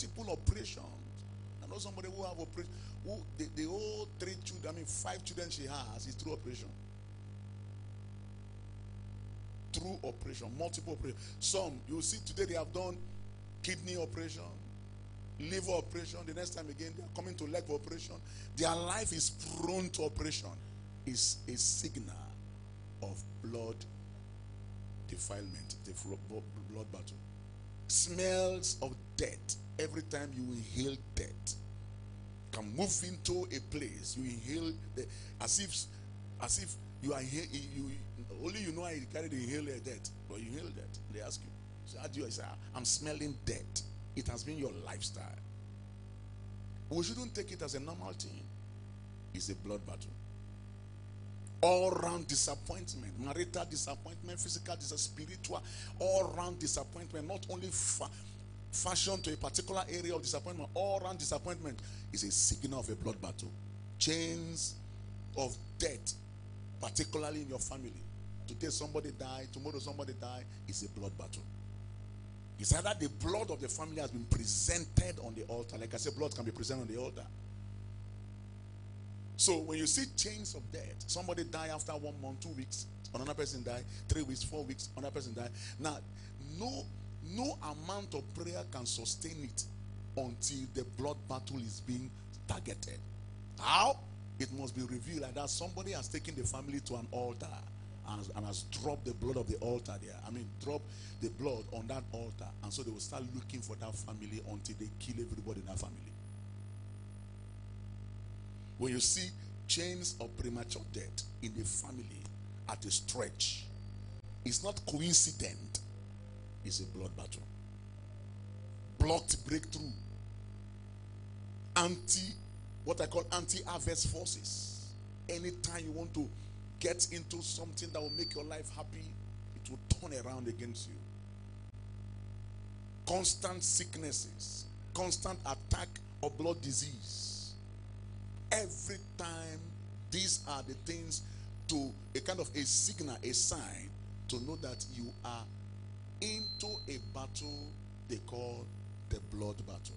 multiple operations. I know somebody who have operation, who the whole 3 children, 5 children she has is through operation. Through operation, multiple operations. Some, you see today they have done kidney operation, liver operation. The next time again, they are coming to leg operation. Their life is prone to operation. It's a signal of blood defilement, the blood battle. Smells of death. Every time you inhale death, can move into a place, you inhale as if you are only you know how you carry the inhaler death, but you inhale death. They ask you, so how do you say, I'm smelling death? It has been your lifestyle. We shouldn't take it as a normal thing. It's a blood battle. All round disappointment, marital disappointment, physical disappointment, spiritual, all round disappointment, not only fashioned to a particular area of disappointment, all round disappointment is a signal of a blood battle. Chains of death, particularly in your family. Today somebody died, tomorrow somebody died. It's a blood battle. It's either the blood of the family has been presented on the altar. Like I said, blood can be presented on the altar. So when you see chains of death, somebody die after 1 month, 2 weeks, another person die, 3 weeks, 4 weeks, another person die. Now, no amount of prayer can sustain it until the blood battle is being targeted. How? It must be revealed like that somebody has taken the family to an altar and has dropped the blood of the altar there. Drop the blood on that altar. And so they will start looking for that family until they kill everybody in that family. When you see chains of premature death in the family at a stretch, it's not coincident. It's a blood battle. Blocked breakthrough. What I call anti-harvest forces. Anytime you want to get into something that will make your life happy, it will turn around against you. Constant sicknesses, constant attack of blood disease. Every time, these are the things to a kind of a signal, a sign to know that you are into a battle they call the blood battle.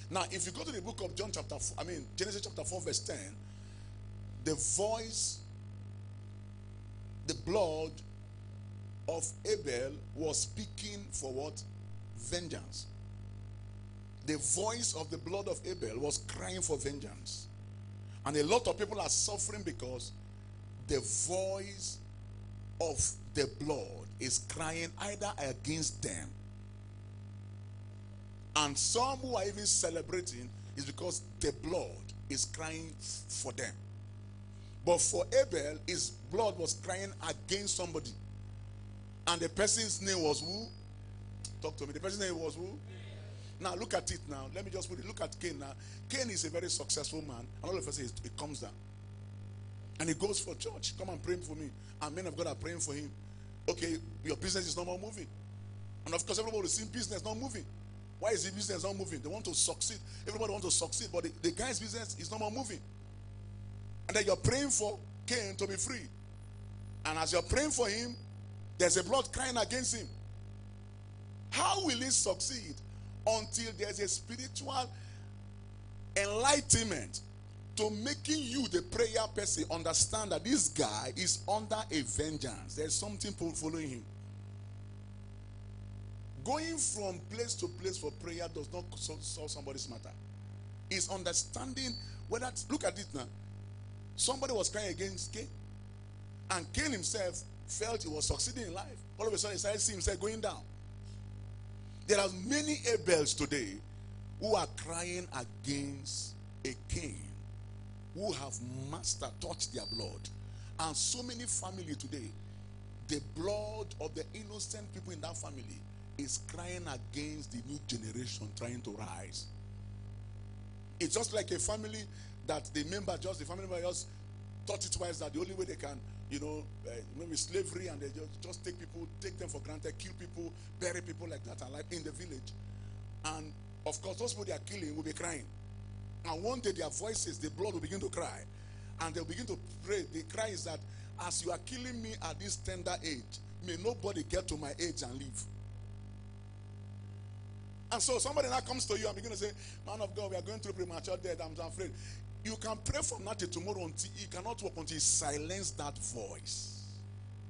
Now, if you go to the book of Genesis chapter 4, verse 10, the voice, the blood of Abel was speaking for what? Vengeance. The voice of the blood of Abel was crying for vengeance. And a lot of people are suffering because the voice of the blood is crying either against them. And some who are even celebrating is because the blood is crying for them. But for Abel, his blood was crying against somebody. And the person's name was who? Talk to me. The person's name was who? Now look at it now. Let me just put it. Look at Cain now. Cain is a very successful man. And all of a sudden he comes down. And he goes for church. Come and pray for me. And men of God are praying for him. Okay, your business is no more moving. And of course everybody will see business not moving. Why is the business not moving? They want to succeed. Everybody wants to succeed. But the guy's business is no more moving. And then you're praying for Cain to be free. And as you're praying for him, there's a blood crying against him. How will he succeed? Until there's a spiritual enlightenment to making you, the prayer person, understand that this guy is under a vengeance. There's something following him. Going from place to place for prayer does not solve somebody's matter. It's understanding whether, look at it now. Somebody was crying against Cain. And Cain himself felt he was succeeding in life. All of a sudden he started seeing himself going down. There are many Abels today who are crying against a Cain who have touched their blood. And so many families today, the blood of the innocent people in that family is crying against the new generation trying to rise. It's just like a family that the family member just thought it was that the only way they can, maybe slavery, and they just take them for granted, kill people, bury people like that alive in the village. And of course, those people they are killing will be crying. And one day their voices, the blood will begin to cry. And they'll begin to pray. The cry is that as you are killing me at this tender age, may nobody get to my age and live. And so somebody now comes to you and begin to say, man of God, we are going through premature death. I'm afraid. You can pray from now till tomorrow until you cannot work until you silence that voice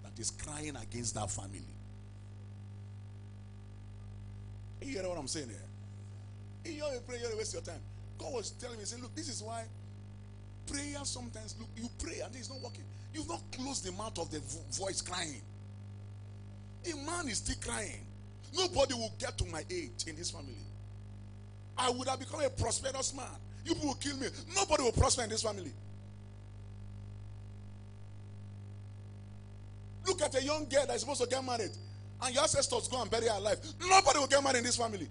that is crying against that family. You hear what I'm saying here? You pray, you waste your time. God was telling me, say, look, this is why prayer sometimes, look, you pray and it's not working. You've not closed the mouth of the voice crying. A man is still crying. Nobody will get to my age in this family. I would have become a prosperous man. You people will kill me. Nobody will prosper in this family. Look at a young girl that is supposed to get married, and your ancestors go and bury her alive. Nobody will get married in this family.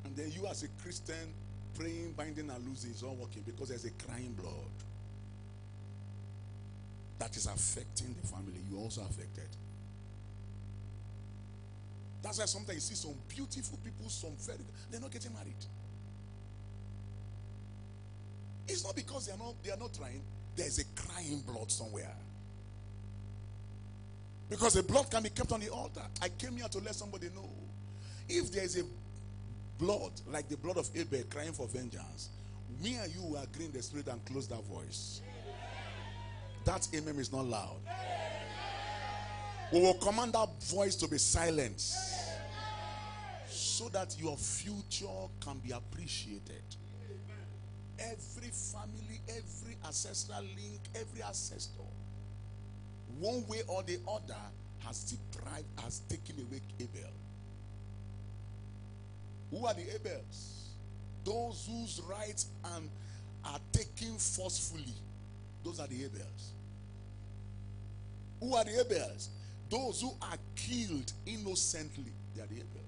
And then you as a Christian praying, binding and losing is not working because there's a crying blood that is affecting the family. You also affected. That's why sometimes you see some beautiful people, they're not getting married. It's not because they are not trying. There's a crying blood somewhere. Because the blood can be kept on the altar. I came here to let somebody know. If there is a blood, like the blood of Abel crying for vengeance, me and you will agree in the spirit and close that voice. That amen is not loud. We will command that voice to be silenced so that your future can be appreciated. Every family, every ancestral link, every ancestor, one way or the other, has taken away Abel. Who are the Abels? Those whose rights are taken forcefully. Those are the Abels. Who are the Abels? Those who are killed innocently. They are the Abels.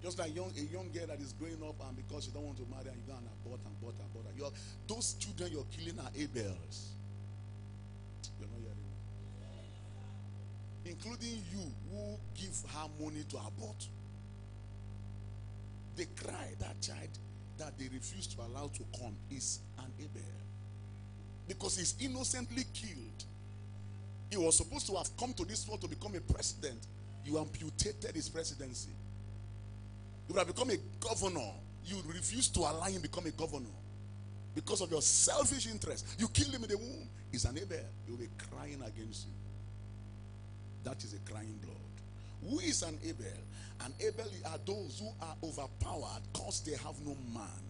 Just like a young girl that is growing up and because she don't want to marry and you go and abort. Those children you're killing are Abels. You're not hearing me. Including you who give her money to abort. They cry, that child that they refuse to allow to come is an Abel. Because he's innocently killed. He was supposed to have come to this world to become a president. You amputated his presidency. He would have become a governor. You refuse to allow him become a governor. Because of your selfish interest. You killed him in the womb. He's an Abel. He will be crying against you. That is a crying blood. Who is an Abel? An Abel are those who are overpowered because they have no man.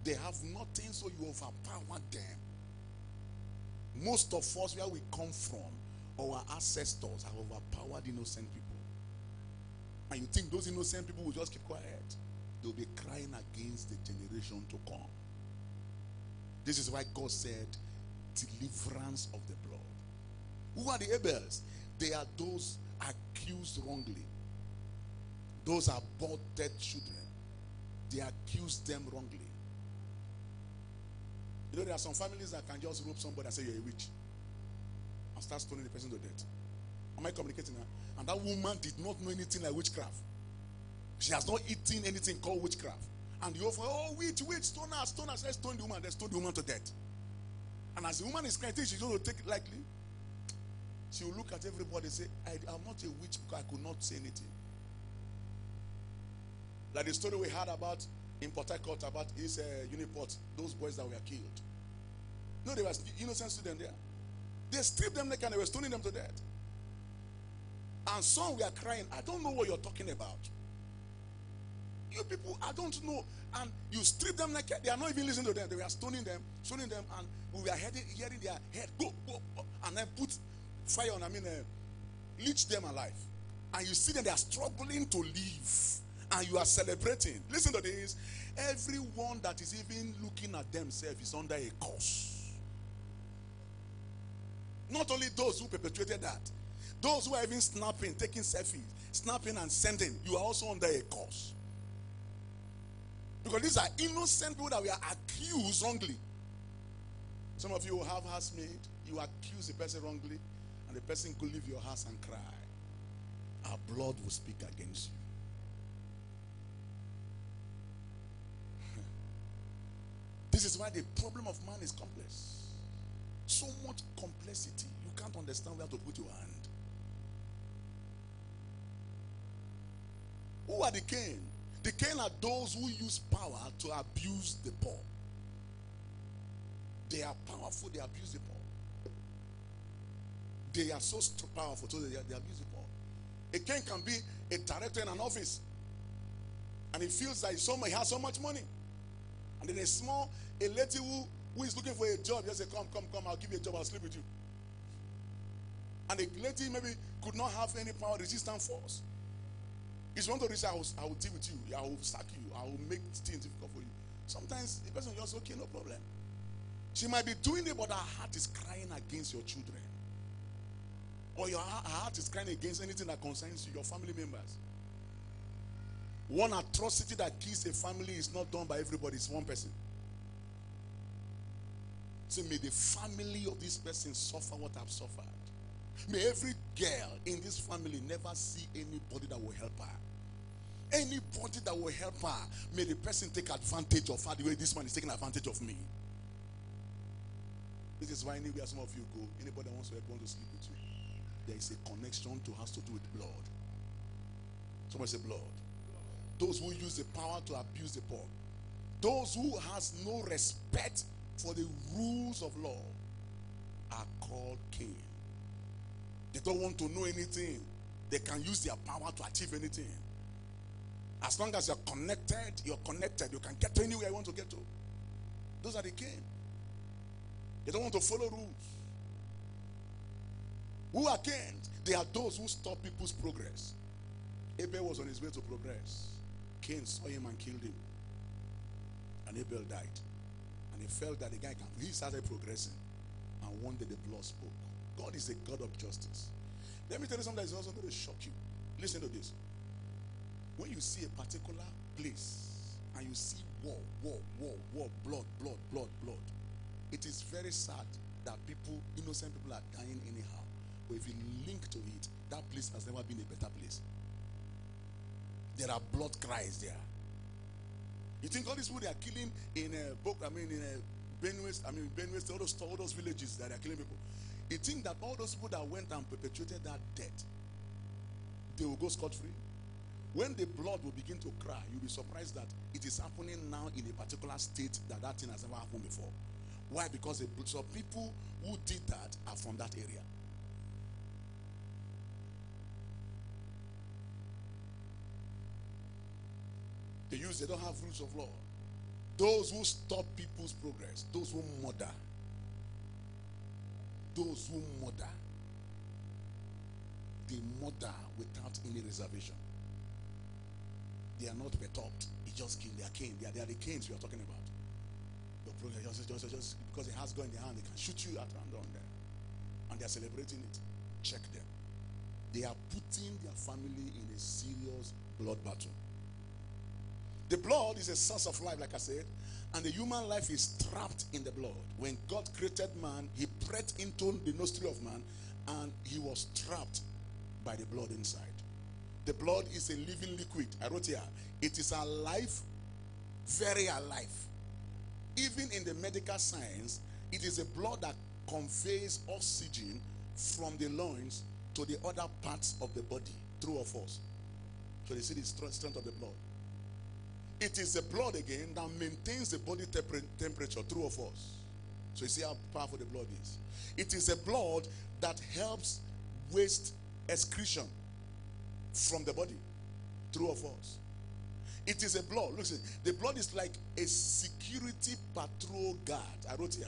They have nothing, so you overpower them. Most of us, where we come from, our ancestors have overpowered innocent people. And you think those innocent people will just keep quiet? They'll be crying against the generation to come. This is why God said, deliverance of the blood. Who are the Abels? They are those accused wrongly. Those aborted children. They accuse them wrongly. You know, there are some families that can just rope somebody and say you're a witch and start stoning the person to death. Am I communicating now? And that woman did not know anything like witchcraft. She has not eaten anything called witchcraft. And you offer, oh, witch, stone her, let's stone the woman. They stone the woman to death. And as the woman is crying, she's going to take it lightly. She will look at everybody and say, I'm not a witch because I could not say anything. Like the story we heard about in Port Harcourt about his Uniport, those boys that were killed. No, there was innocent students there. They stripped them naked and they were stoning them to death. And some were crying, I don't know what you're talking about. You people, I don't know. And you strip them naked, they are not even listening to them. They were stoning them, and we were hearing their head go, and then put fire on, leech them alive. And you see them, they are struggling to live. And you are celebrating. Listen to this. Everyone that is even looking at themselves is under a curse. Not only those who perpetrated that. Those who are even snapping, taking selfies, snapping and sending, you are also under a curse. Because these are innocent people that we are accused wrongly. Some of you will have housemaid, you accuse the person wrongly, and the person could leave your house and cry. Our blood will speak against you. This is why the problem of man is complex. So much complexity. You can't understand where to put your hand. Who are the Cain? The Cain are those who use power to abuse the poor. They are powerful, they abuse the poor. They are so powerful, so they abuse the poor. A Cain can be a director in an office, and he feels that he has so much money. And then a lady who is looking for a job, just say, come, I'll give you a job, I'll sleep with you. And the lady maybe could not have any power resistant force. If you want to reach, I will deal with you, I will sack you, I will make things difficult for you. Sometimes the person is just okay, no problem. She might be doing it, but her heart is crying against your children. Or her heart is crying against anything that concerns you, your family members. One atrocity that kills a family is not done by everybody, it's one person. So may the family of this person suffer what I've suffered. May every girl in this family never see anybody that will help her. Anybody that will help her, may the person take advantage of her the way this man is taking advantage of me. This is why anywhere some of you go, anybody that wants to help, want to sleep with you, there is a connection to has to do with blood. Somebody say blood. Those who use the power to abuse the poor. Those who has no respect for the rules of law are called Cain. They don't want to know anything. They can use their power to achieve anything. As long as you're connected. You can get to anywhere you want to get to. Those are the Cain. They don't want to follow rules. Who are Cain? They are those who stop people's progress. Abel was on his way to progress. Cain saw him and killed him. And Abel died. And he felt that the guy he started progressing. And one day the blood spoke. God is a God of justice. Let me tell you something that is also going to shock you. Listen to this. When you see a particular place and you see war, blood, it is very sad that innocent people are dying anyhow. But if you link to it, that place has never been a better place. There are blood cries there. You think all these people they are killing in Benue, all those villages that are killing people. You think that all those people that went and perpetuated that death, they will go scot-free? When the blood will begin to cry, you'll be surprised that it is happening now in a particular state that thing has never happened before. Why? Because some people who did that are from that area. They don't have rules of law. Those who stop people's progress, those who murder, they murder without any reservation. They are not perturbed. They just kill. They are Cain. They are the Cains we are talking about. Your progress just because it has gun in their hand, they can shoot you at random there, and they are celebrating it. Check them. They are putting their family in a serious blood battle. The blood is a source of life, like I said, and the human life is trapped in the blood. When God created man, he breathed into the nostril of man, and he was trapped by the blood inside. The blood is a living liquid. I wrote here, it is alive, very alive. Even in the medical science, it is a blood that conveys oxygen from the lungs to the other parts of the body. True or false? So you see the strength of the blood. It is the blood again that maintains the body temperature. True or false? So you see how powerful the blood is. It is a blood that helps waste excretion from the body. True or false? It is a blood. Listen, the blood is like a security patrol guard. I wrote here,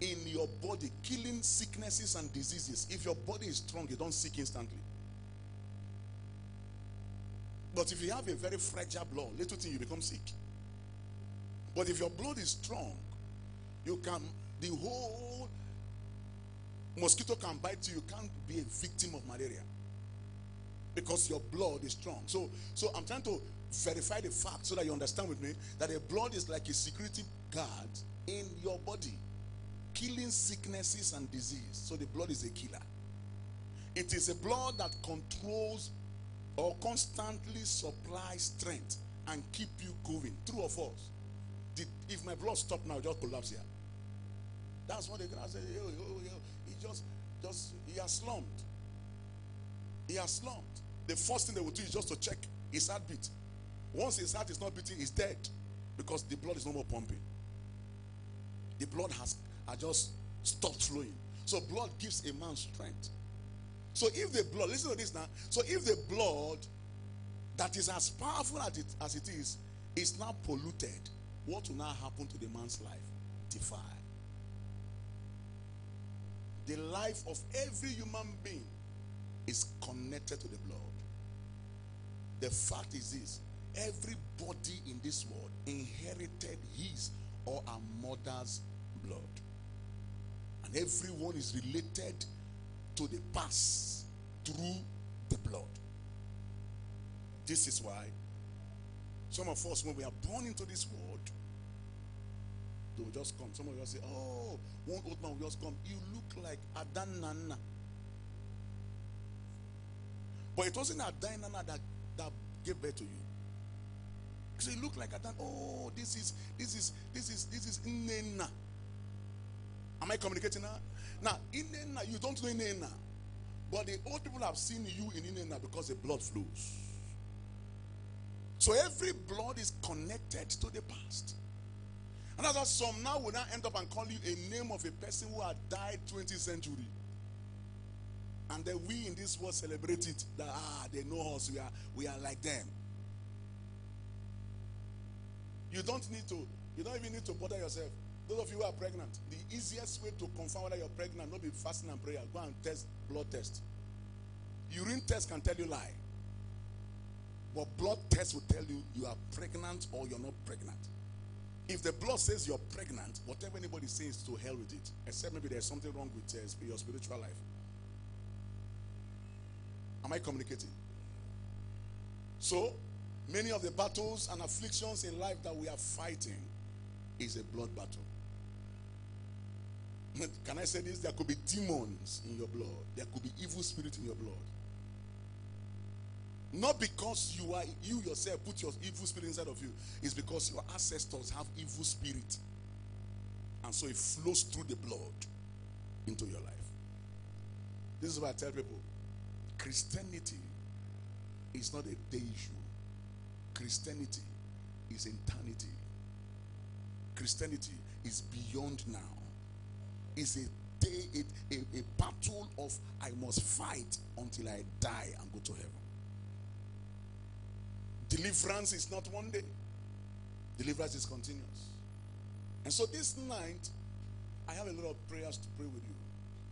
in your body, killing sicknesses and diseases. If your body is strong, you don't sick instantly. But if you have a very fragile blood, little thing you become sick. But if your blood is strong, the whole mosquito can bite you. You can't be a victim of malaria because your blood is strong. So I'm trying to verify the fact so that you understand with me that the blood is like a security guard in your body, killing sicknesses and disease. So the blood is a killer. It is a blood that controls or constantly supplies strength and keep you going. True or false? If my blood stopped now, just collapse here. That's what they're gonna say. He has slumped. He has slumped. The first thing they will do is just to check His heart beat. Once his heart is not beating, he's dead. Because the blood is no more pumping. The blood has just stopped flowing. So blood gives a man strength. So if the blood, listen to this now. So if the blood that is as powerful as it is now polluted, what will now happen to the man's life? Defile. The life of every human being is connected to the blood. The fact is this: everybody in this world inherited his or her mother's blood. And everyone is related to the past through the blood. This is why some of us, when we are born into this world, they will just come. Some of us say, oh, one old man will just come. You look like Adan Nana. But it wasn't Adan Nana that gave birth to you. So you look like Adan. Oh, this is Nena. Am I communicating now? Now, Inena, you don't know Inena. But the old people have seen you in Inena because the blood flows. So every blood is connected to the past. And that's why some now will now end up and call you a name of a person who had died 20th century. And then we in this world celebrate it. That they know us, we are like them. You don't even need to bother yourself. Those of you who are pregnant, the easiest way to confirm whether you're pregnant, not be fasting and prayer. Go and test, blood test. Urine test can tell you lie. But blood test will tell you you are pregnant or you're not pregnant. If the blood says you're pregnant, whatever anybody says, to hell with it. Except maybe there's something wrong with your spiritual life. Am I communicating? So, many of the battles and afflictions in life that we are fighting is a blood battle. Can I say this? There could be demons in your blood. There could be evil spirit in your blood. Not because you yourself put your evil spirit inside of you. It's because your ancestors have evil spirit. And so it flows through the blood into your life. This is what I tell people. Christianity is not a day issue. Christianity is eternity. Christianity is beyond now. It's a day, a battle of I must fight until I die and go to heaven. Deliverance is not one day. Deliverance is continuous. And so this night, I have a lot of prayers to pray with you.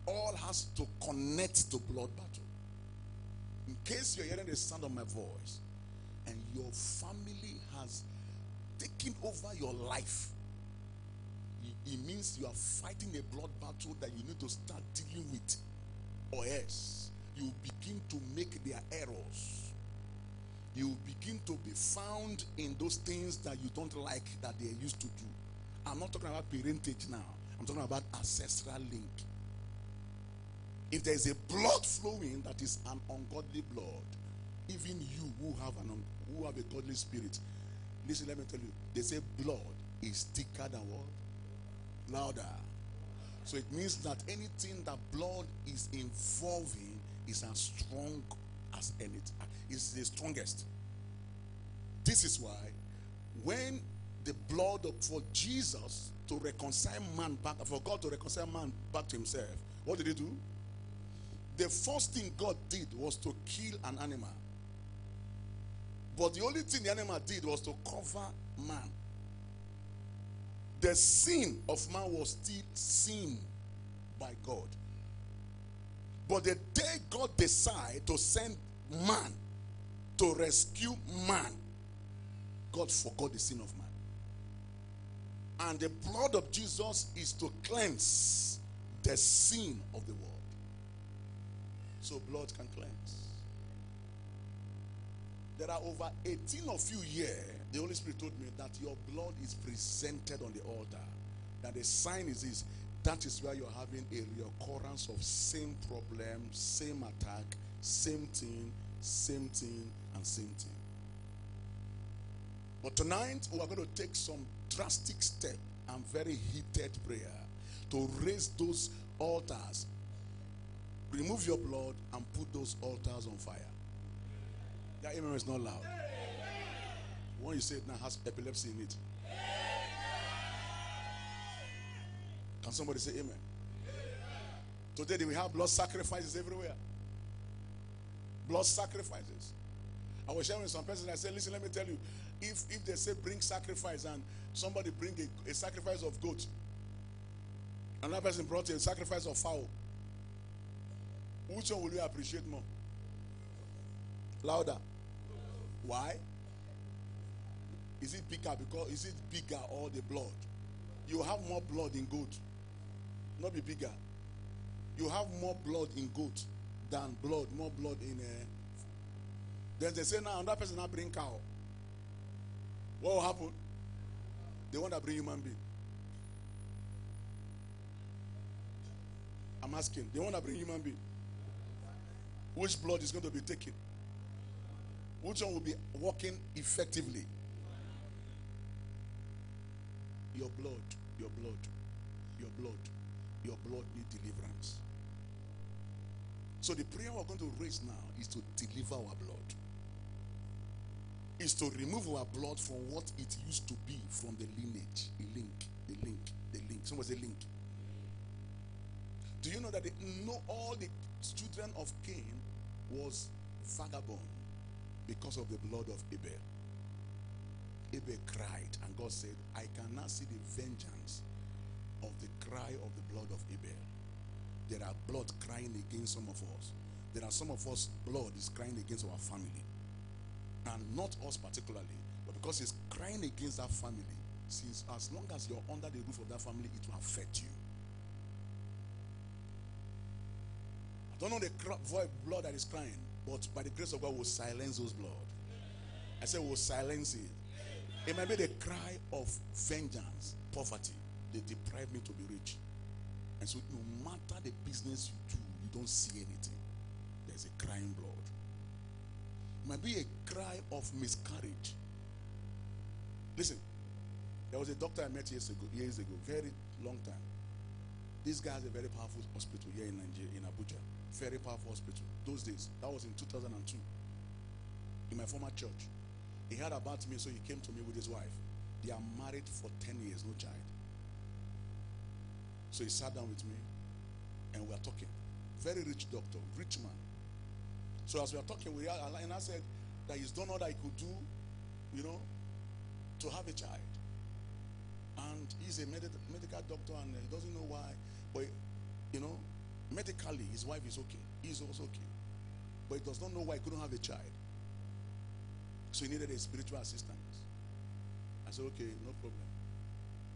All has to connect to blood battle. In case you're hearing the sound of my voice and your family has taken over your life, it means you are fighting a blood battle that you need to start dealing with. Or else, you begin to make their errors. You begin to be found in those things that you don't like that they used to do. I'm not talking about parentage now. I'm talking about ancestral link. If there is a blood flowing that is an ungodly blood, even you who have a godly spirit, listen, let me tell you, they say blood is thicker than what? Louder. So it means that anything that blood is involving is as strong as anything. It's the strongest. This is why when the blood for Jesus to reconcile man back, for God to reconcile man back to himself, what did he do? The first thing God did was to kill an animal. But the only thing the animal did was to cover man. The sin of man was still seen by God. But the day God decided to send man to rescue man, God forgot the sin of man. And the blood of Jesus is to cleanse the sin of the world. So blood can cleanse. There are over 18 of you here. The Holy Spirit told me that your blood is presented on the altar. That the sign is this. That is where you're having a reoccurrence of same problem, same attack, same thing, and same thing. But tonight, we are going to take some drastic step and very heated prayer to raise those altars. Remove your blood and put those altars on fire. That amen is not loud. When you say it now has epilepsy in it. Can somebody say amen? Today we have blood sacrifices everywhere. Blood sacrifices. I was sharing with some person. I said, listen, let me tell you, if they say bring sacrifice and somebody bring a sacrifice of goat, another person brought a sacrifice of fowl, which one will you appreciate more? Louder. Why? Is it bigger or the blood? You have more blood in goat, not be bigger. You have more blood in goat than more blood in then they say now another person now bring cow. What will happen? They want to bring human being. I'm asking, they want to bring human being. Which blood is going to be taken? Which one will be working effectively? Your blood, your blood, your blood, your blood need deliverance. So the prayer we're going to raise now is to deliver our blood. Is to remove our blood from what it used to be from the lineage. The link. Someone say link. Do you know that all the children of Cain was vagabond because of the blood of Abel? Abel cried and God said, I cannot see the vengeance of the cry of the blood of Abel. There are blood crying against some of us. There are some of us, blood is crying against our family. And not us particularly, but because it's crying against that family, since as long as you're under the roof of that family, it will affect you. I don't know the blood that is crying, but by the grace of God, we'll silence those blood. I said we'll silence it. It might be the cry of vengeance, poverty. They deprive me to be rich. And so no matter the business you do, you don't see anything. There's a crying blood. It might be a cry of miscarriage. Listen, there was a doctor I met years ago, very long time. This guy has a very powerful hospital here in Nigeria, in Abuja. Very powerful hospital. Those days, that was in 2002. In my former church. He heard about me, so he came to me with his wife. They are married for 10 years, no child. So he sat down with me, and we are talking. Very rich doctor, rich man. So as we are talking, and I said that he's done all that he could do, to have a child. And he's a medical doctor, and he doesn't know why. But, medically, his wife is okay. He's also okay. But he does not know why he couldn't have a child. So he needed a spiritual assistance. I said, okay, no problem.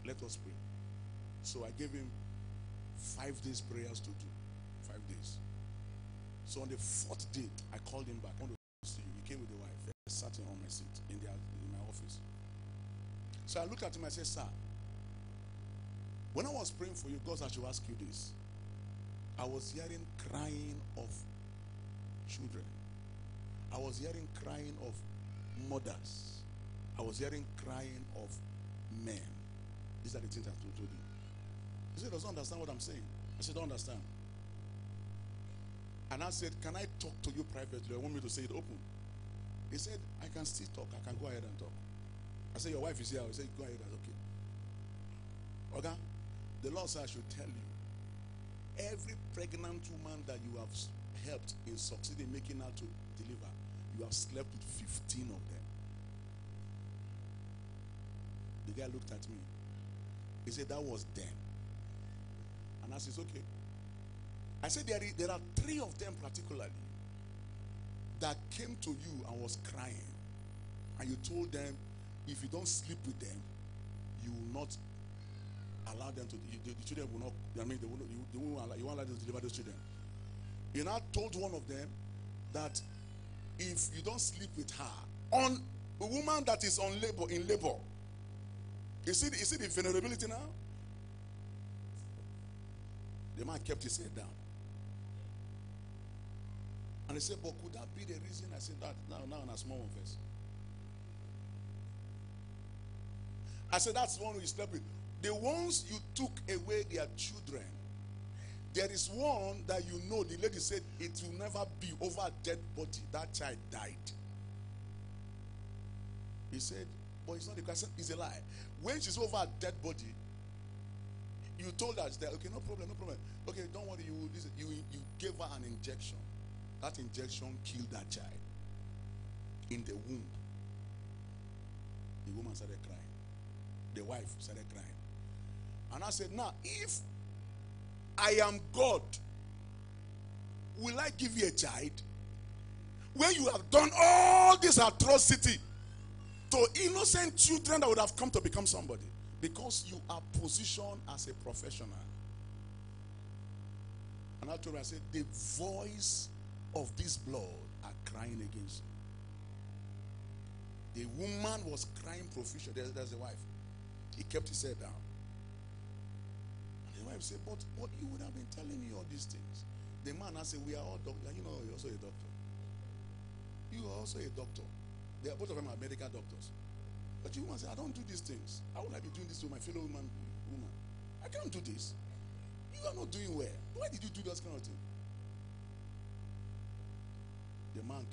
Let us pray. So I gave him 5 days prayers to do. 5 days. So on the 4th day, I called him back. I want to see you. He came with the wife. They sat on my seat in my office. So I looked at him. I said, sir, when I was praying for you, God said I should ask you this. I was hearing crying of children. I was hearing crying of mothers. I was hearing crying of men. These are the things I told you. He said, doesn't understand what I'm saying. I said, don't understand. And I said, can I talk to you privately? I want me to say it open. He said, I can still talk. I can go ahead and talk. I said, your wife is here. I said, go ahead. I said, okay. Okay? The Lord said I should tell you, every pregnant woman that you have helped in succeeding making her to deliver, you have slept with 15 of them. The guy looked at me. He said, that was them. And I said, okay. I said, there are 3 of them particularly that came to you and was crying. And you told them, if you don't sleep with them, you will not allow them to, the children will not, you won't allow them to deliver those children. You now told one of them that if you don't sleep with her, on a woman that is in labor, you see the vulnerability now? The man kept his head down. And he said, but could that be the reason? I said, that now in a small one verse. I said, that's the one who slept with. The ones you took away their children, there is one that the lady said, it will never be over a dead body. That child died. He said, but it's not the Christ. It's a lie. When she's over a dead body, you told her that, okay, no problem, no problem. Okay, don't worry, you gave her an injection. That injection killed that child. In the womb. The woman started crying. The wife started crying. And I said, now, if I am God, will I give you a child? When you have done all this atrocity to innocent children that would have come to become somebody, because you are positioned as a professional. And I told her, I said, the voice of this blood are crying against you. The woman was crying profusely. There's the wife. He kept his head down. And the wife said, but you would have been telling me all these things. The man, I said, we are all doctors. You know, you're also a doctor. You are also a doctor. Both of them are medical doctors. But you woman said, I don't do these things. How would I be doing this to my fellow woman? I can't do this. You are not doing well. Why did you do that kind of thing? The man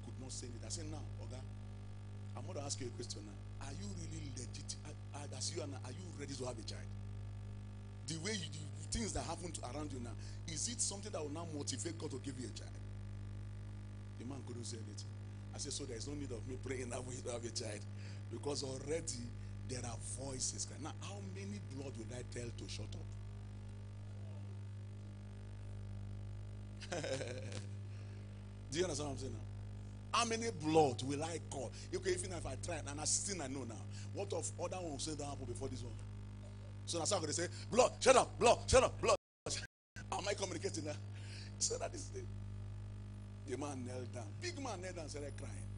could not say it. I said, now, Oga, I'm going to ask you a question now. Are you really legit? As you are now, are you ready to have a child? The way you do things that happen around you now, is it something that will now motivate God to give you a child? The man couldn't say anything. I said, so there is no need of me praying that we to have a child, because already there are voices. Now, how many blood will I tell to shut up? Do you understand what I'm saying now? How many blood will I call? Okay, even if I try, and I still I know now. What of other ones say that happen before this one? So that's how they say, blood, shut up, blood, shut up, blood. How am I communicating now? So that is the man knelt down. Big man knelt down and started crying.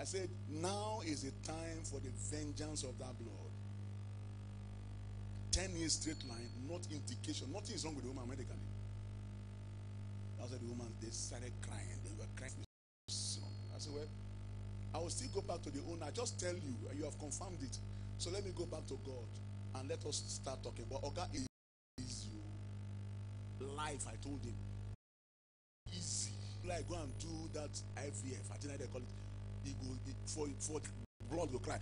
I said, now is the time for the vengeance of that blood. 10 years straight line, not indication. Nothing is wrong with the woman medically. That's why the woman, they started crying. They were crying. I said, well, I will still go back to the owner. Just tell you, you have confirmed it. So let me go back to God and let us start talking. But Oga is you. Life, I told him. Easy. Like, go and do that IVF. I think they call it. He go for blood will cry.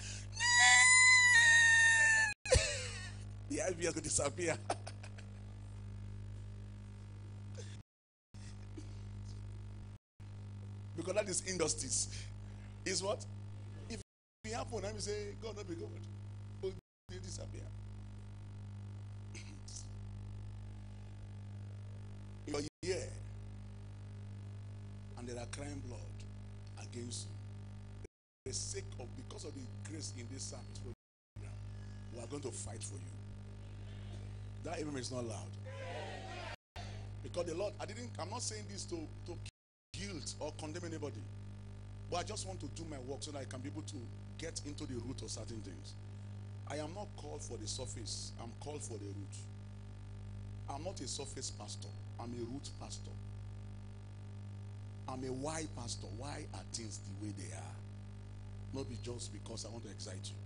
The IVF will disappear. Because that is injustice. Is what? If it happen, let me say, God not be God. Will disappear. You're here, and there are crying blood against you. For the sake of, because of the grace in this service program, we are going to fight for you. That amen is not loud. Because the Lord, I'm not saying this to guilt or condemn anybody. But I just want to do my work so that I can be able to get into the root of certain things. I am not called for the surface. I'm called for the root. I'm not a surface pastor. I'm a root pastor. I'm a why pastor. Why are things the way they are? Not be just because I want to excite you.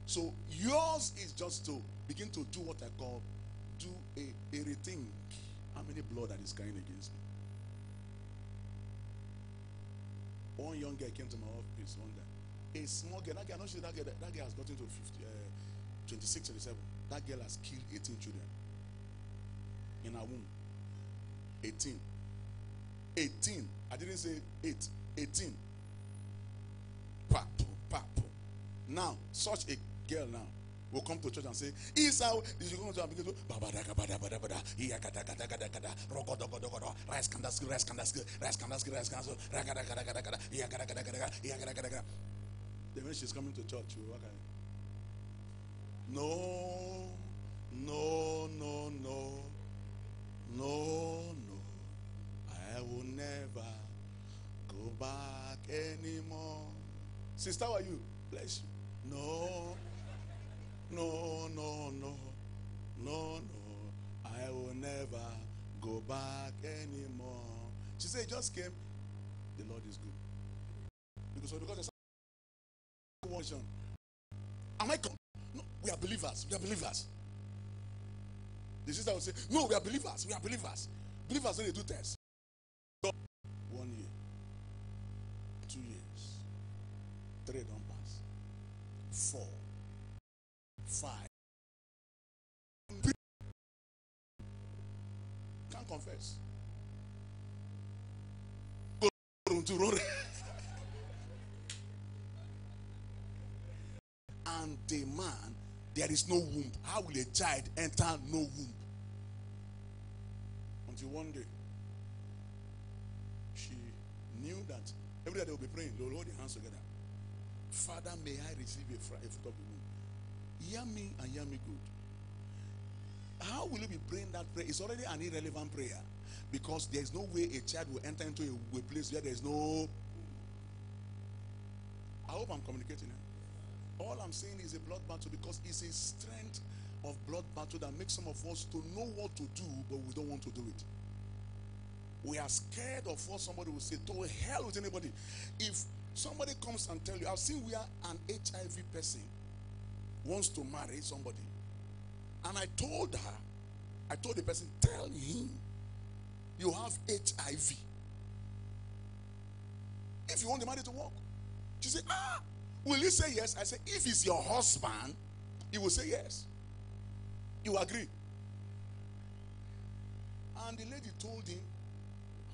So yours is just to begin to do what I call do a rethink. How many blood that is crying against me? One young girl came to my office one day. A small girl, that girl, I'm not sure that girl has gotten to 26, 27. That girl has killed 18 children in her womb. 18. 18. I didn't say 8. 18. Papo, papo. Now, such a girl now will come to church and say, Isa, is you going to begin to then when she's coming to church, you walk out. No, no, no, no, no, no. I will never go back anymore. Sister, how are you? Bless you. No, no, no, no, no, no. I will never go back anymore. She said, just came. The Lord is good. Because there's one. Am I? No, we are believers. We are believers. The sister will say, no, we are believers. We are believers. Believers don't do tests. 1 year. 2 years. 3 don't pass. 4, 5. Can't confess. And the man, there is no womb. How will a child enter no womb? Until one day, she knew that every day they will be praying, they will hold their hands together. Father, may I receive a fruit of the womb. Hear me and hear me good. How will you be praying that prayer? It's already an irrelevant prayer. Because there is no way a child will enter into a place where there is no. I hope I'm communicating. All I'm saying is a blood battle, because it's a strength of blood battle that makes some of us to know what to do, but we don't want to do it. We are scared of what somebody will say. To hell with anybody. If somebody comes and tell you, I've seen where an HIV person wants to marry somebody, and I told the person, tell him you have HIV. If you want the marriage to work. She said, will you say yes? I said, if it's your husband, he will say yes. You agree? And the lady told him,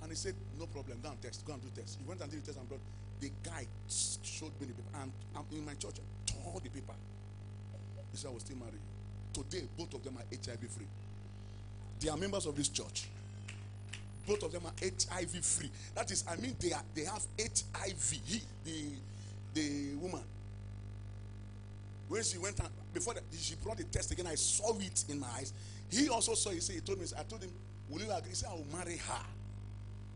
and he said, no problem, go and test, go and do test. He went and did the test and brought. The guy showed me the paper, and I'm in my church, tore the paper. He said, I will still marry you. Today, both of them are HIV free. They are members of this church. Both of them are HIV free. That is, I mean, they have HIV. The woman. When she went and before that, she brought the test again, I saw it in my eyes. He also saw it. He told me, I told him, will you agree? He said, I will marry her.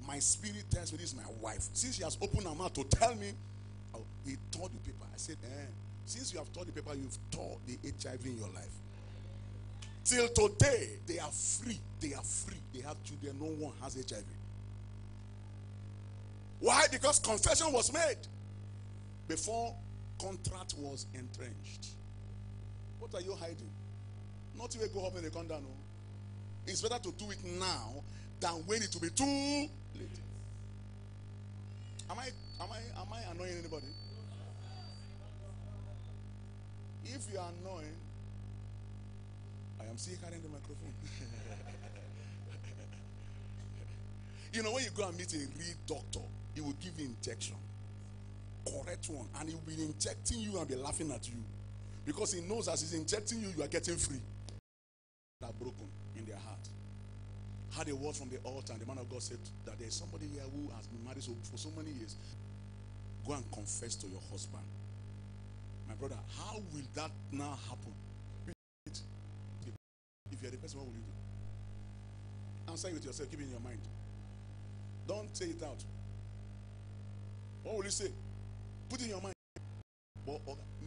My spirit tells me this is my wife. Since she has opened her mouth to tell me, he tore the paper. I said, since you have tore the paper, you've tore the HIV in your life. Till today, they are free. They are free. They have children. No one has HIV. Why? Because confession was made before contract was entrenched. What are you hiding? Not even go up and they come down. No. It's better to do it now than when it will be too late. Am I annoying anybody? If you are annoying, I am still carrying the microphone. You know, when you go and meet a real doctor, he will give you injection. Correct one. And he will be injecting you and be laughing at you. Because he knows as he's injecting you, you are getting free. They are broken in their heart. Had a word from the altar, and the man of God said that there is somebody here who has been married for so many years. Go and confess to your husband. My brother, how will that now happen? If you're the person, what will you do? Answer it with yourself, keep it in your mind. Don't say it out. What will you say? Put it in your mind.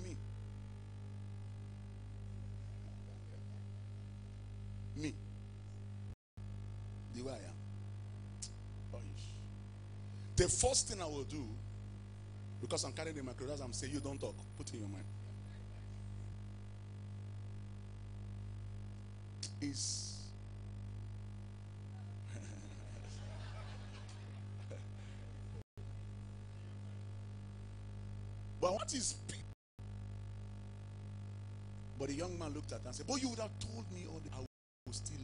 Me. Me. The way I am. The first thing I will do, because I'm carrying the microphone, I'm saying, you don't talk. Put it in your mind. Is but what is big? But the young man looked at her and said, but you would have told me all the I will still love